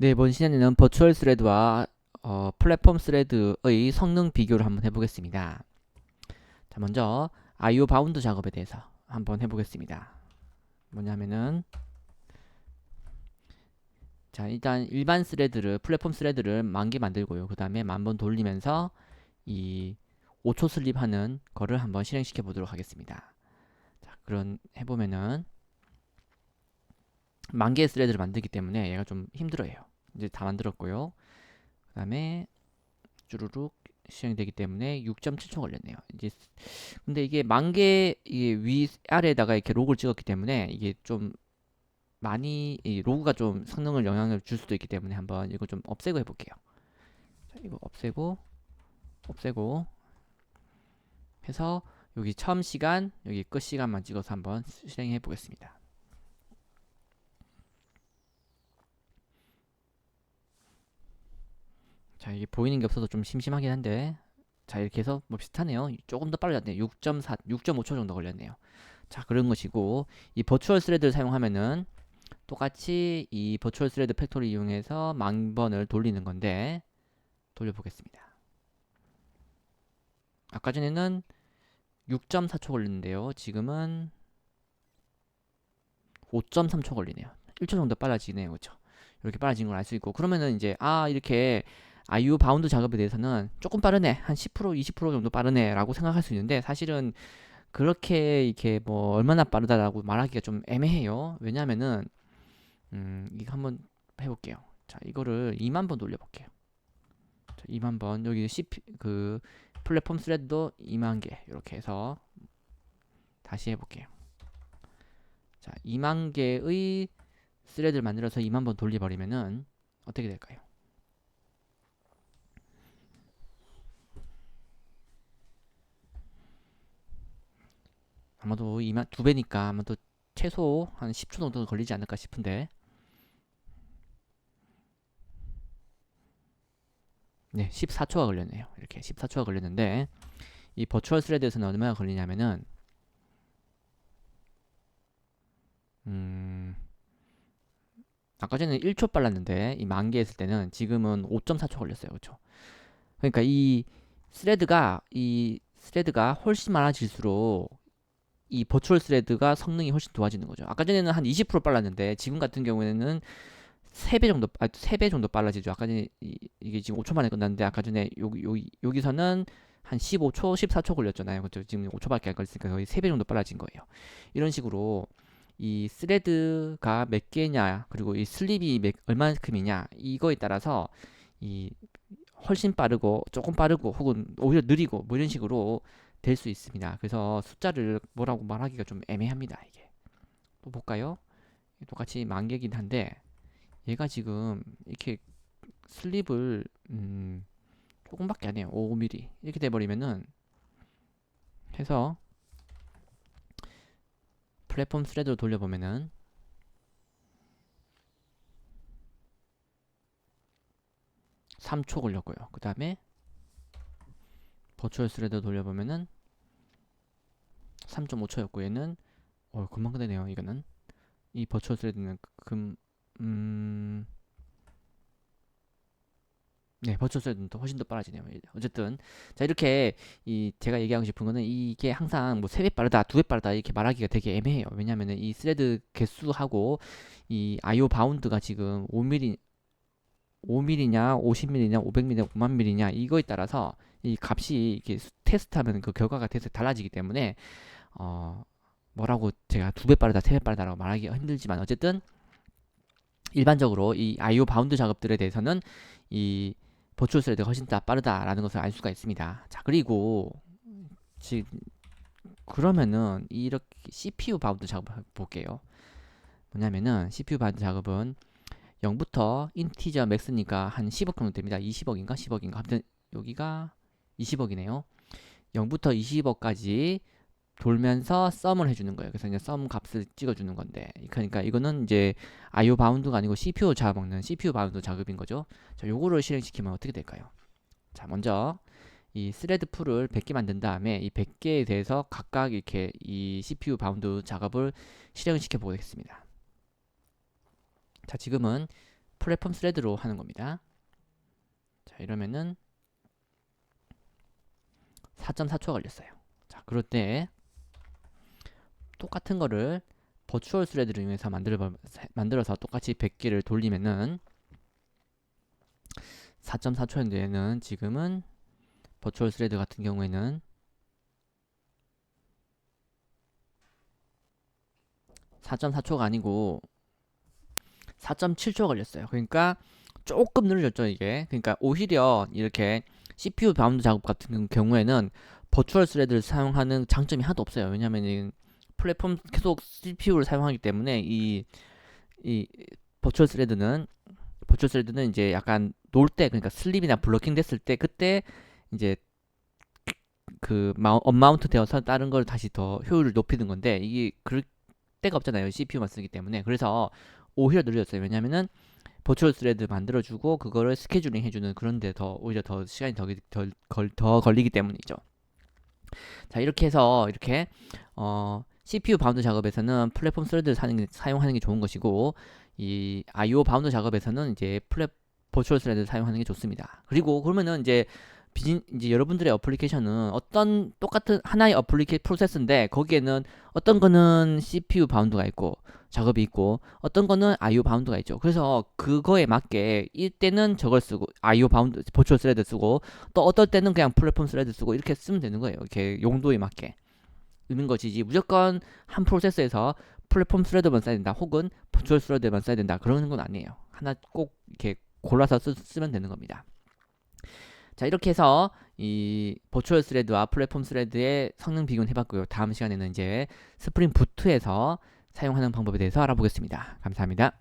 네, 이번 시간에는 버추얼 스레드와 플랫폼 스레드의 성능 비교를 한번 해보겠습니다. 자, 먼저 IO 바운드 작업에 대해서 한번 해보겠습니다. 뭐냐면은 자, 일단 일반 스레드를 플랫폼 스레드를 10,000개 만들고요. 그 다음에 10,000번 돌리면서 이 5초 슬립하는 거를 한번 실행시켜 보도록 하겠습니다. 자, 그런 해보면은 10,000개의 스레드를 만들기 때문에 얘가 좀 힘들어요. 이제 다 만들었고요. 그 다음에 쭈루룩 실행되기 때문에 6.7초 걸렸네요. 이제 근데 이게 10,000개 이게 위 아래에다가 이렇게 로그를 찍었기 때문에 이게 좀 많이 이 로그가 좀 성능을 영향을 줄 수도 있기 때문에 한번 이거 좀 없애고 해볼게요. 자, 이거 없애고 해서 여기 처음 시간 여기 끝 시간만 찍어서 한번 실행해 보겠습니다. 자, 이게 보이는 게 없어서 좀 심심하긴 한데 자, 이렇게 해서 뭐 비슷하네요. 조금 더 빨라졌네요. 6.4 6.5초 정도 걸렸네요. 자, 그런 것이고 이 버추얼 스레드를 사용하면은 똑같이 이 버추얼 스레드 팩토리 이용해서 10,000번을 돌리는 건데 돌려보겠습니다. 아까 전에는 6.4초 걸렸는데요. 지금은 5.3초 걸리네요. 1초 정도 빨라지네요. 그렇죠? 이렇게 빨라진 걸 알 수 있고 그러면은 이제 이렇게 IO 바운드 작업에 대해서는 조금 빠르네. 한 10% 20% 정도 빠르네 라고 생각할 수 있는데 사실은 그렇게 이렇게 뭐 얼마나 빠르다라고 말하기가 좀 애매해요. 왜냐면은 이거 한번 해볼게요. 자, 이거를 20,000번 돌려볼게요. 자, 20,000번 여기 그 플랫폼 스레드도 20,000개 이렇게 해서 다시 해볼게요. 자, 20,000개의 스레드를 만들어서 20,000번 돌려버리면은 어떻게 될까요? 아마도 2배니까 아마도 최소 한 10초 정도 걸리지 않을까 싶은데 네, 14초가 걸렸네요. 이렇게 14초가 걸렸는데 이 버추얼 스레드에서는 얼마나 걸리냐면은 음, 아까 전에 1초 빨랐는데 이 10,000개 했을 때는 지금은 5.4초 걸렸어요. 그렇죠? 그러니까 이 스레드가 훨씬 많아질수록 이 버추얼 스레드가 성능이 훨씬 좋아지는 거죠. 아까 전에는 한 20% 빨랐는데 지금 같은 경우에는 3배 정도 3배 정도 빨라지죠. 아까 전에 이게 지금 5초 만에 끝났는데 아까 전에 여기서는 한 15초, 14초 걸렸잖아요. 그렇죠? 지금 5초밖에 안 걸렸으니까 거의 3배 정도 빨라진 거예요. 이런 식으로 이 스레드가 몇 개냐, 그리고 이 슬립이 얼마큼이냐 이거에 따라서 이 훨씬 빠르고 조금 빠르고 혹은 오히려 느리고 뭐 이런 식으로 될 수 있습니다. 그래서 숫자를 뭐라고 말하기가 좀 애매합니다. 이게 또 볼까요? 똑같이 10,000개긴 한데 얘가 지금 이렇게 슬립을 조금밖에 안 해요. 5mm 이렇게 돼버리면은 해서 플랫폼 스레드로 돌려보면은 3초 걸렸고요. 그 다음에 버추얼 스레드 돌려보면은 3.5초였고 얘는 금방 끝내네요. 이거는 이 버추얼 스레드는 음, 네, 버추얼 스레드는 더 훨씬 더 빨라지네요. 어쨌든 자 이렇게 이 제가 얘기하고 싶은 거는 이게 항상 뭐 3배 빠르다, 2배 빠르다 이렇게 말하기가 되게 애매해요. 왜냐면은 이 스레드 개수하고 이 IO 바운드가 지금 5mm냐, 50mm냐, 500mm냐, 50000mm냐 이거에 따라서 이 값이 이렇게 테스트하면 그 결과가 계속 달라지기 때문에 어 뭐라고 제가 2배 빠르다, 3배 빠르다라고 말하기가 힘들지만 어쨌든 일반적으로 이 IO 바운드 작업들에 대해서는 이 버추얼 스레드가 훨씬 더 빠르다라는 것을 알 수가 있습니다. 자, 그리고 지금 그러면은 이렇게 CPU 바운드 작업을 볼게요. 뭐냐면은 CPU 바운드 작업은 0부터 인티저 맥스니까 한 10억 정도 됩니다. 20억인가 10억인가 아무튼 여기가 20억이네요. 0부터 20억까지 돌면서 썸을 해주는 거예요. 그래서 이제 썸 값을 찍어주는 건데, 그러니까 이거는 이제 IO 바운드가 아니고 CPU 잡아먹는 CPU 바운드 작업인 거죠. 자, 요거를 실행시키면 어떻게 될까요? 자, 먼저 이 스레드 풀을 100개 만든 다음에 이 100개에 대해서 각각 이렇게 이 CPU 바운드 작업을 실행시켜 보겠습니다. 자, 지금은 플랫폼 스레드로 하는 겁니다. 자, 이러면은 4.4초 걸렸어요. 자, 그럴 때 똑같은 거를 버추얼 스레드를 이용해서 만들어서 똑같이 100개를 돌리면은 4.4초인데는 지금은 버추얼 스레드 같은 경우에는 4.4초가 아니고 4.7초 걸렸어요. 그러니까 조금 느려졌죠, 이게. 그러니까 오히려 이렇게 CPU 바운드 작업 같은 경우에는 버추얼 스레드를 사용하는 장점이 하나도 없어요. 왜냐면은 플랫폼 계속 CPU를 사용하기 때문에 이 버추얼 스레드는 이제 약간 놀 때, 그러니까 슬립이나 블러킹 됐을 때 그때 이제 그 언마운트 되어서 다른 걸 다시 더 효율을 높이는 건데 이게 그럴 데가 없잖아요. CPU만 쓰기 때문에. 그래서 오히려 느려졌어요. 왜냐면은 버추얼 스레드 만들어주고 그거를 스케줄링 해주는 그런데 오히려 더 시간이 더 걸리기 때문이죠. 자, 이렇게 해서 이렇게 CPU 바운드 작업에서는 플랫폼 스레드를 사용하는 게 좋은 것이고, 이 I/O 바운드 작업에서는 이제 버추얼 스레드를 사용하는 게 좋습니다. 그리고 그러면은 이제 여러분들의 어플리케이션은 어떤 똑같은 하나의 프로세스인데 거기에는 어떤 거는 CPU 바운드가 있고 작업이 있고 어떤 거는 I/O 바운드가 있죠. 그래서 그거에 맞게 이때는 저걸 쓰고 I/O 바운드 버추얼 스레드 쓰고 또 어떨 때는 그냥 플랫폼 스레드 쓰고 이렇게 쓰면 되는 거예요. 이렇게 용도에 맞게 있는 것이지 무조건 한 프로세스에서 플랫폼 스레드만 써야 된다 혹은 버추얼 스레드만 써야 된다 그러는 건 아니에요. 하나 꼭 이렇게 골라서 쓰면 되는 겁니다. 자, 이렇게 해서 이 버추얼 스레드와 플랫폼 스레드의 성능 비교는 해봤고요. 다음 시간에는 이제 스프링 부트에서 사용하는 방법에 대해서 알아보겠습니다. 감사합니다.